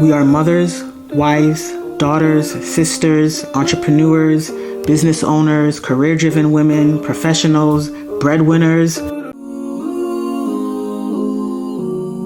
We are mothers, wives, daughters, sisters, entrepreneurs, business owners, career-driven women, professionals, breadwinners.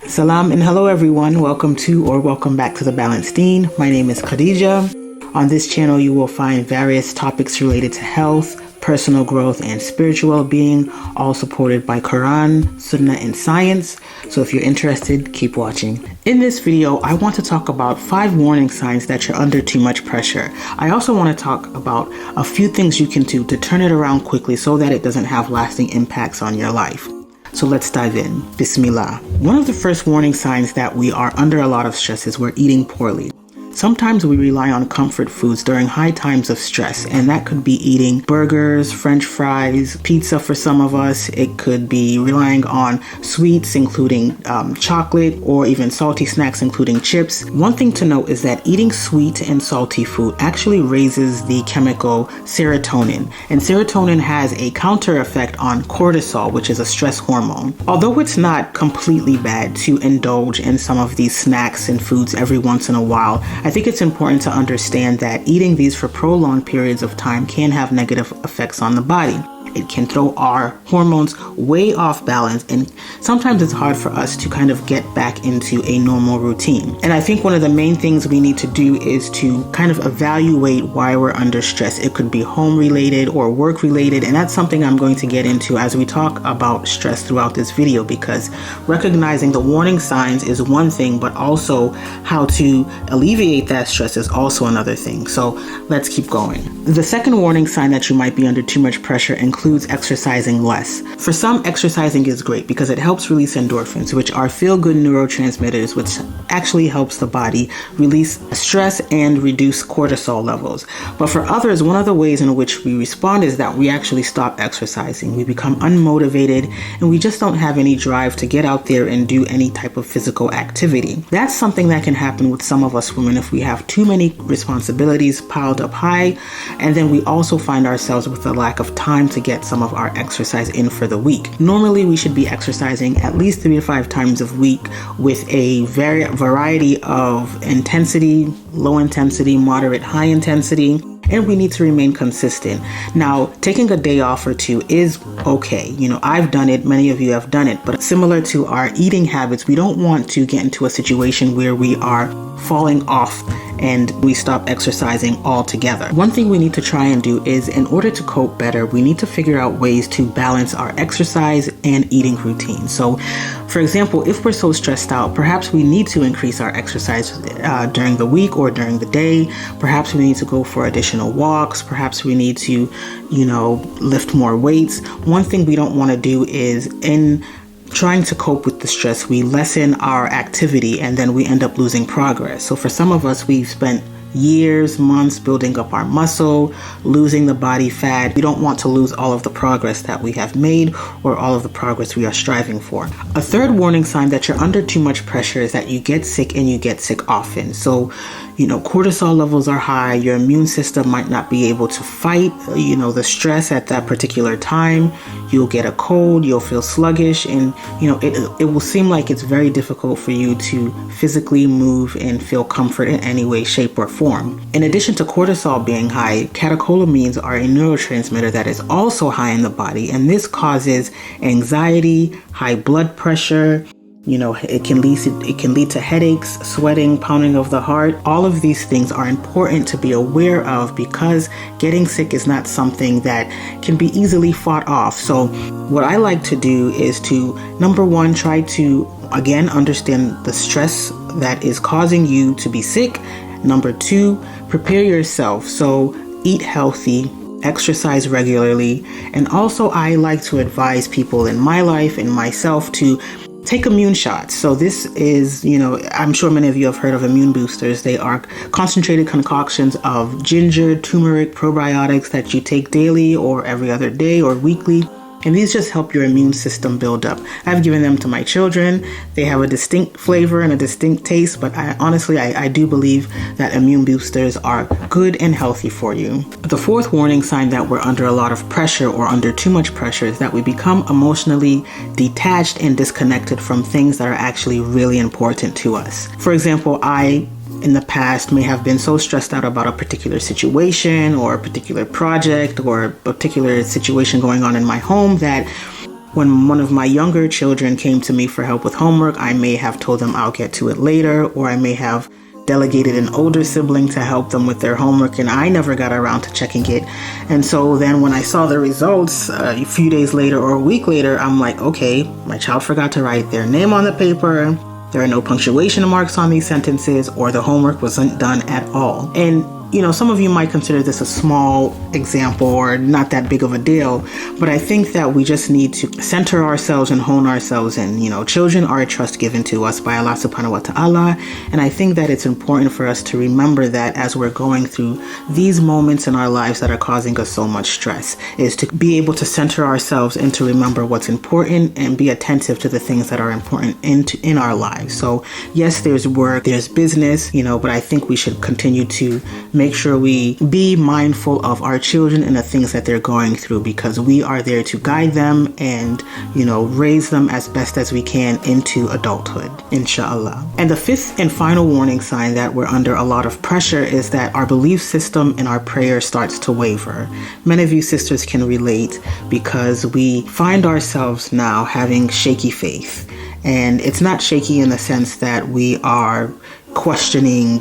Salam and hello everyone. Welcome to or welcome back to the Balanced Deen. My name is Khadija. On this channel you will find various topics related to health, personal growth, and spiritual well-being, all supported by Quran, Sunnah, and science. So if you're interested, keep watching. In this video, I want to talk about 5 warning signs that you're under too much pressure. I also want to talk about a few things you can do to turn it around quickly so that it doesn't have lasting impacts on your life. So let's dive in. Bismillah. One of the first warning signs that we are under a lot of stress is we're eating poorly. Sometimes we rely on comfort foods during high times of stress, and that could be eating burgers, French fries, pizza for some of us. It could be relying on sweets, including chocolate, or even salty snacks, including chips. One thing to note is that eating sweet and salty food actually raises the chemical serotonin, and serotonin has a counter effect on cortisol, which is a stress hormone. Although it's not completely bad to indulge in some of these snacks and foods every once in a while, I think it's important to understand that eating these for prolonged periods of time can have negative effects on the body. It can throw our hormones way off balance, and sometimes it's hard for us to kind of get back into a normal routine. And I think one of the main things we need to do is to kind of evaluate why we're under stress. It could be home related or work related, and that's something I'm going to get into as we talk about stress throughout this video, because recognizing the warning signs is one thing, but also how to alleviate that stress is also another thing. So let's keep going. The second warning sign that you might be under too much pressure includes exercising less. For some, exercising is great because it helps release endorphins, which are feel-good neurotransmitters, which actually helps the body release stress and reduce cortisol levels. But for others, one of the ways in which we respond is that we actually stop exercising. We become unmotivated and we just don't have any drive to get out there and do any type of physical activity. That's something that can happen with some of us women if we have too many responsibilities piled up high, and then we also find ourselves with a lack of time to get some of our exercise in for the week. Normally, we should be exercising at least 3 to 5 times a week with a variety of intensity, low intensity, moderate, high intensity, and we need to remain consistent. Now, taking a day off or two is okay. You know, I've done it, many of you have done it, but similar to our eating habits, we don't want to get into a situation where we are falling off and we stop exercising altogether. One thing we need to try and do is, in order to cope better, we need to figure out ways to balance our exercise and eating routine. So, for example, if we're so stressed out, perhaps we need to increase our exercise during the week or during the day. Perhaps we need to go for additional walks. Perhaps we need to, lift more weights. One thing we don't want to do is, in trying to cope with the stress, we lessen our activity and then we end up losing progress. So for some of us, we've spent years, months building up our muscle, losing the body fat. We don't want to lose all of the progress that we have made or all of the progress we are striving for. A third warning sign that you're under too much pressure is that you get sick, and you get sick often. So, cortisol levels are high. Your immune system might not be able to fight, the stress at that particular time. You'll get a cold, you'll feel sluggish, and, it will seem like it's very difficult for you to physically move and feel comfort in any way, shape, or form. In addition to cortisol being high, catecholamines are a neurotransmitter that is also high in the body, and this causes anxiety, high blood pressure. It can lead to headaches, sweating, pounding of the heart. All of these things are important to be aware of, because getting sick is not something that can be easily fought off. So what I like to do is to, number one, try to, again, understand the stress that is causing you to be sick. Number 2, prepare yourself. So eat healthy, exercise regularly, and also I like to advise people in my life and myself to take immune shots. So this is, I'm sure many of you have heard of immune boosters. They are concentrated concoctions of ginger, turmeric, probiotics that you take daily or every other day or weekly. And these just help your immune system build up. I've given them to my children. They have a distinct flavor and a distinct taste, but I do believe that immune boosters are good and healthy for you. The fourth warning sign that we're under a lot of pressure or under too much pressure is that we become emotionally detached and disconnected from things that are actually really important to us. For example, I in the past may have been so stressed out about a particular situation or a particular project or a particular situation going on in my home that when one of my younger children came to me for help with homework, I may have told them I'll get to it later, or I may have delegated an older sibling to help them with their homework, and I never got around to checking it. And so then when I saw the results a few days later or a week later, I'm like, okay, my child forgot to write their name on the paper. There are no punctuation marks on these sentences, or the homework wasn't done at all. And some of you might consider this a small example or not that big of a deal, but I think that we just need to center ourselves and hone ourselves in. Children are a trust given to us by Allah subhanahu wa ta'ala, and I think that it's important for us to remember that as we're going through these moments in our lives that are causing us so much stress, is to be able to center ourselves and to remember what's important and be attentive to the things that are important in our lives. So yes, there's work, there's business, but I think we should continue to make sure we be mindful of our children and the things that they're going through, because we are there to guide them and, raise them as best as we can into adulthood, inshallah. And the fifth and final warning sign that we're under a lot of pressure is that our belief system and our prayer starts to waver. Many of you sisters can relate, because we find ourselves now having shaky faith. And it's not shaky in the sense that we are questioning,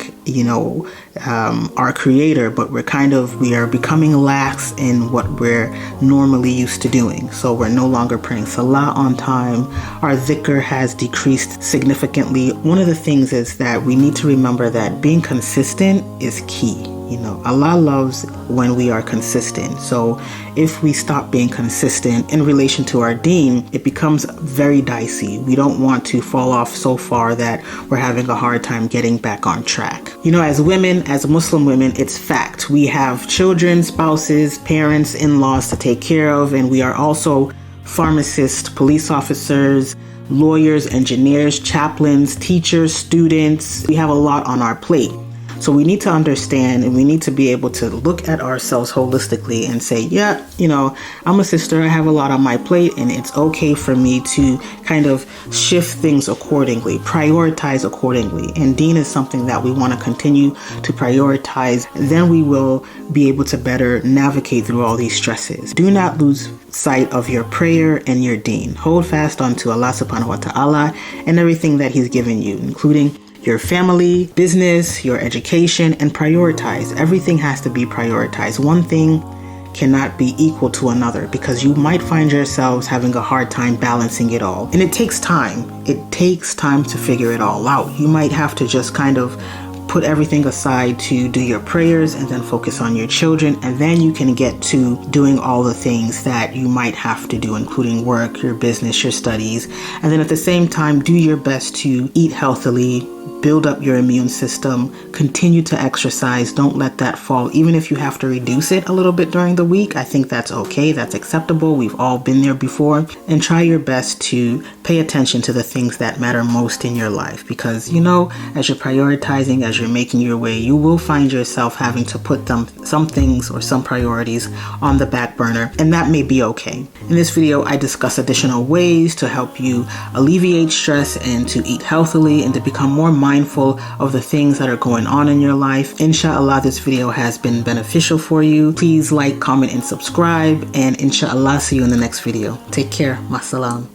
our creator, but we are becoming lax in what we're normally used to doing. So we're no longer praying salah on time. Our dhikr has decreased significantly. One of the things is that we need to remember that being consistent is key. Allah loves when we are consistent. So if we stop being consistent in relation to our deen, it becomes very dicey. We don't want to fall off so far that we're having a hard time getting back on track. As women, as Muslim women, it's fact. We have children, spouses, parents, in-laws to take care of, and we are also pharmacists, police officers, lawyers, engineers, chaplains, teachers, students. We have a lot on our plate. So we need to understand, and we need to be able to look at ourselves holistically and say, yeah, I'm a sister, I have a lot on my plate, and it's okay for me to kind of shift things accordingly, prioritize accordingly. And Deen is something that we want to continue to prioritize. Then we will be able to better navigate through all these stresses. Do not lose sight of your prayer and your Deen. Hold fast onto Allah subhanahu wa ta'ala and everything that He's given you, including your family, business, your education, and prioritize. Everything has to be prioritized. One thing cannot be equal to another, because you might find yourselves having a hard time balancing it all. And it takes time. It takes time to figure it all out. You might have to just kind of put everything aside to do your prayers and then focus on your children, and then you can get to doing all the things that you might have to do, including work, your business, your studies. And then at the same time, do your best to eat healthily, build up your immune system, continue to exercise. Don't let that fall. Even if you have to reduce it a little bit during the week, I think that's okay. That's acceptable. We've all been there before. And try your best to pay attention to the things that matter most in your life, because as you're prioritizing, as you're making your way, you will find yourself having to put some things or some priorities on the back burner, and that may be okay. In this video, I discuss additional ways to help you alleviate stress and to eat healthily and to become more mindful of the things that are going on in your life. Inshallah, this video has been beneficial for you. Please like, comment, and subscribe, and inshallah, see you in the next video. Take care. Masalam.